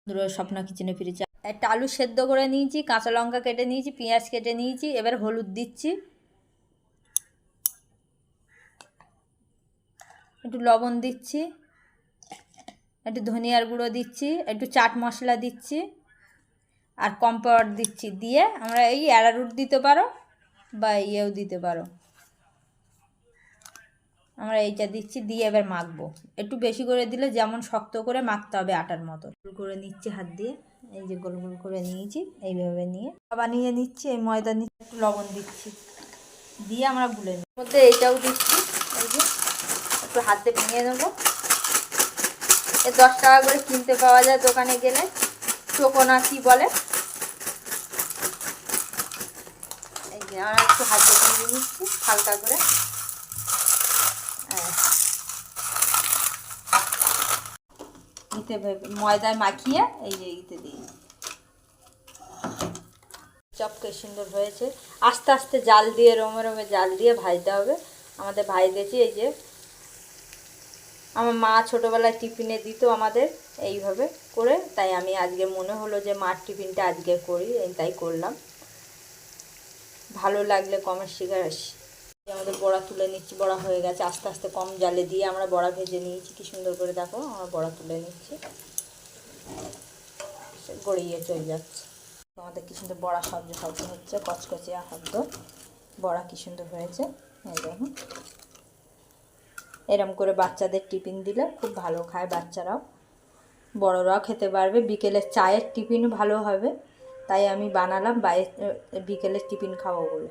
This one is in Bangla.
স্বপ্ন কিচেনে ফিরেছি। একটা আলু সেদ্ধ করে নিয়েছি, কাঁচা লঙ্কা কেটে নিয়েছি, পেঁয়াজ কেটে নিয়েছি। এবার হলুদ দিচ্ছি, একটু লবণ দিচ্ছি, একটু ধনিয়ার গুঁড়ো দিচ্ছি, একটু চাট মশলা দিচ্ছি আর কর্নফ্লাওয়ার দিচ্ছি। দিয়ে আমরা এই অ্যারারুট দিতে পারো বা ইয়েও দিতে পারো, আমরা এইটা দিচ্ছি। দিয়ে এবার মাখবো। একটু বেশি করে দিলে যেমন শক্ত করে মাখতে হবে আটার মতো। গোল করে নিচ্ছি হাত দিয়ে, এই যে গোল গোল করে নিয়েছি। এইভাবে নিয়ে বানিয়ে নিচ্ছি। এই ময়দা নিচ্ছি, একটু লবণ দিচ্ছি, দিয়ে আমরা গুলে নিই। মধ্যে এইটাও দিচ্ছি, এই যে একটু হাতে ভেঙে নেবো। এ 10 টাকা করে কিনতে পাওয়া যায় দোকানে গেলে, চোকোনা কি বলে। এই যে আমরা একটু হাতে ভেঙে নিচ্ছি হালকা করে। ইতে ময়দায় মাখিয়ে এই যে ইতে দিই। চপকে সুন্দর হয়েছে। আস্তে আস্তে জাল দিয়ে, রোমে রোমে জাল দিয়ে ভাজতে হবে। আমাদের ভাজতেছি। এই যে আমার মা ছোটোবেলায় টিফিনে দিত আমাদের এইভাবে করে, তাই আমি আজকে মনে হলো যে মার টিফিনটা আজকে করি, তাই করলাম। ভালো লাগলে কমেন্ট শিখার। আমাদের বড়া তুলে নিচ্ছি, বড়া হয়ে গেছে। আস্তে আস্তে কম জালে দিয়ে আমরা বড়া ভেজে নিয়েছি। কি সুন্দর করে দেখো, আমরা বড়া তুলে নিচ্ছি, গড়িয়ে চলে যাচ্ছে। আমাদের কি সুন্দর বড়া শব্দ শব্দ হচ্ছে, কচকচিয়া শব্দ। বড়া কি সুন্দর হয়েছে, এই দেখুন। এরম করে বাচ্চাদের টিফিন দিলে খুব ভালো খায় বাচ্চারাও, বড়রাও খেতে পারবে। বিকেলের চায়ের টিফিনও ভালো হবে, তাই আমি বানালাম বিকেলের টিফিন খাবো বলে।